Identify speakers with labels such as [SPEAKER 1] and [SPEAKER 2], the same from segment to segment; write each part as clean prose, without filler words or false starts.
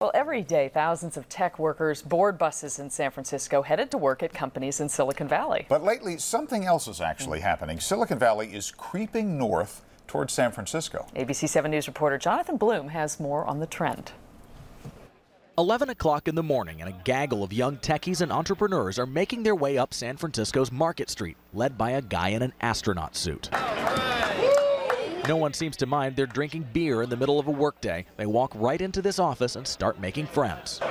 [SPEAKER 1] Well, every day, thousands of tech workers board buses in San Francisco headed to work at companies in Silicon Valley.
[SPEAKER 2] But lately, something else is actually happening. Silicon Valley is creeping north towards San Francisco.
[SPEAKER 1] ABC 7 News reporter Jonathan Bloom has more on the trend.
[SPEAKER 3] 11 o'clock in the morning, and a gaggle of young techies and entrepreneurs are making their way up San Francisco's Market Street, led by a guy in an astronaut suit. No one seems to mind they're drinking beer in the middle of a workday. They walk right into this office and start making friends.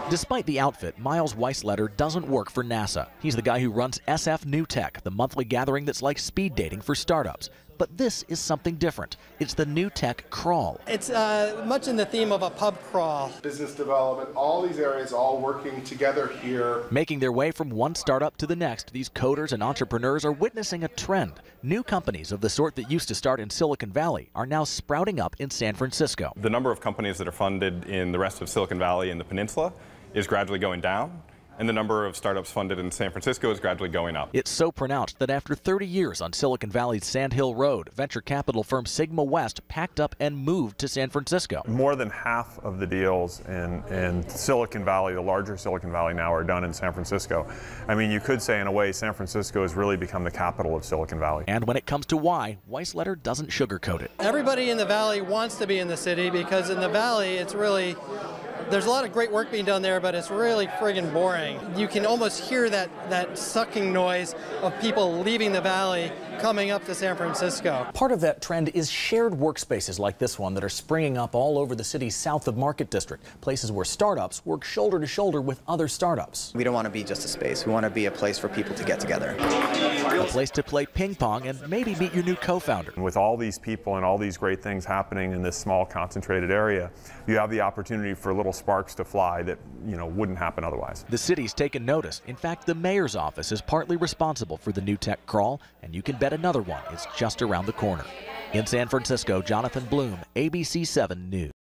[SPEAKER 3] Despite the outfit, Myles Weissleder doesn't work for NASA. He's the guy who runs SF New Tech, the monthly gathering that's like speed dating for startups. But this is something different. It's the New Tech Crawl.
[SPEAKER 4] It's much in the theme of a pub crawl.
[SPEAKER 5] Business development, all these areas all working together here.
[SPEAKER 3] Making their way from one startup to the next, these coders and entrepreneurs are witnessing a trend. New companies of the sort that used to start in Silicon Valley are now sprouting up in San Francisco.
[SPEAKER 6] The number of companies that are funded in the rest of Silicon Valley and the peninsula is gradually going down, and the number of startups funded in San Francisco is gradually going up.
[SPEAKER 3] It's so pronounced that after 30 years on Silicon Valley's Sand Hill Road, venture capital firm Sigma West packed up and moved to San Francisco.
[SPEAKER 7] More than half of the deals in Silicon Valley, the larger Silicon Valley now, are done in San Francisco. I mean, you could say in a way San Francisco has really become the capital of Silicon Valley.
[SPEAKER 3] And when it comes to why, Weissleder doesn't sugarcoat it.
[SPEAKER 4] Everybody in the valley wants to be in the city because in the valley there's a lot of great work being done there, but it's really friggin' boring. You can almost hear that sucking noise of people leaving the valley coming up to San Francisco.
[SPEAKER 3] Part of that trend is shared workspaces like this one that are springing up all over the city's south of Market District, places where startups work shoulder to shoulder with other startups.
[SPEAKER 8] We don't want to be just a space. We want to be a place for people to get together.
[SPEAKER 3] A place to play ping pong and maybe meet your new co-founder.
[SPEAKER 7] With all these people and all these great things happening in this small concentrated area, you have the opportunity for little sparks to fly that, wouldn't happen otherwise.
[SPEAKER 3] The city's taken notice. In fact, the mayor's office is partly responsible for the New Tech Crawl, and you can bet another one is just around the corner. In San Francisco, Jonathan Bloom, ABC 7 News.